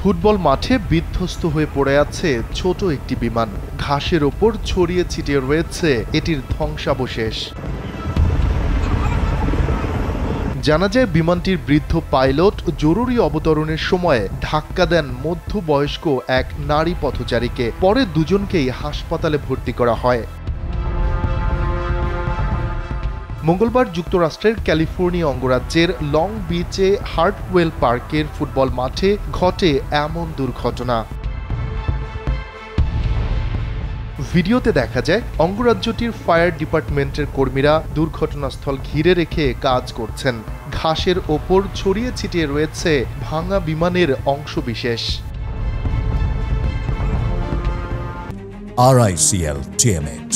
Football মাঠে বিধ্বস্ত হয়ে পড়ে আছে ছোট একটি বিমান। ঘাসের ওপর ছড়িয়ে ছিটিয়ে রয়েছে এটির ধ্বংসাবশেষ। জানা যায় বিমানটির বৃদ্ধ পাইলট জরুরি অবতরণের সময় ধাক্কা দেন মধ্যবয়স্ক এক নারী পথচারীকে। পরে দুজনকেই হাসপাতালে ভর্তি করা হয়। মঙ্গলবার যুক্তরাষ্ট্রের ক্যালিফোর্নিয়া অঙ্গরাজ্যের লং বিচে হার্টওয়েল পার্কের ফুটবল মাঠে ঘটে এমন দুর্ঘটনা। ভিডিওতে দেখা যায় অঙ্গরাজ্যটির ফায়ার ডিপার্টমেন্টের কর্মীরা দুর্ঘটনাস্থল ঘিরে রেখে কাজ করছেন। ঘাসের ওপর ছড়িয়ে ছিটিয়ে রয়েছে ভাঙা বিমানের অংশবিশেষ। RICL TMX,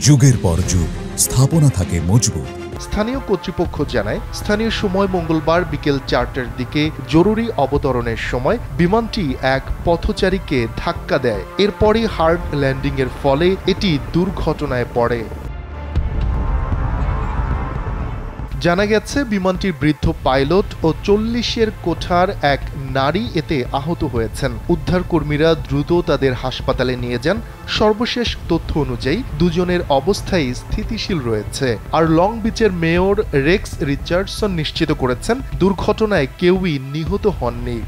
যুগের পর যুগ স্থাপনা থাকে মজবুত। স্থানীয় কর্তৃপক্ষ জানায়, স্থানীয় সময় মঙ্গলবার বিকেল 4টার দিকে জরুরি অবতরণের সময় বিমানটি এক পথচারীকে ধাক্কা দেয়। এরপরই হার্ড ল্যান্ডিংয়ের ফলে এটি দুর্ঘটনায় পড়ে। জানা গেছে বিমানটির বৃদ্ধ পাইলট ও 40-এর কোঠার এক নারী এতে আহত হয়েছেন। উদ্ধারকর্মীরা দ্রুত তাদের হাসপাতালে নিয়ে যান। সর্বশেষ তথ্য অনুযায়ী দুজনের অবস্থাই স্থিতিশীল রয়েছে। আর লং বিচের মেয়র রেক্স রিচার্ডসন নিশ্চিত করেছেন দুর্ঘটনায় কেউই নিহত হননি।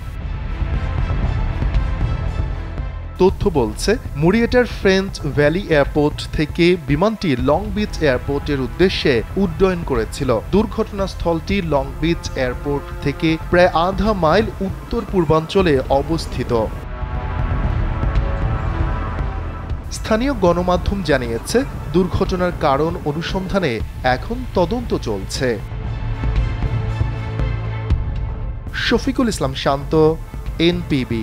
তথ্য বলছে, মুরিয়েটার ফ্রেঞ্চ ভ্যালি এয়ারপোর্ট থেকে বিমানটি লং বিচ এয়ারপোর্টের উদ্দেশ্যে উড্ডয়ন করেছিল। দুর্ঘটনাস্থলটি লং বিচ এয়ারপোর্ট থেকে প্রায় আধা মাইল উত্তর পূর্বাঞ্চলে অবস্থিত। স্থানীয় গণমাধ্যম জানিয়েছে, দুর্ঘটনার কারণ অনুসন্ধানে এখন তদন্ত চলছে। শফিকুল ইসলাম শান্ত, NPB।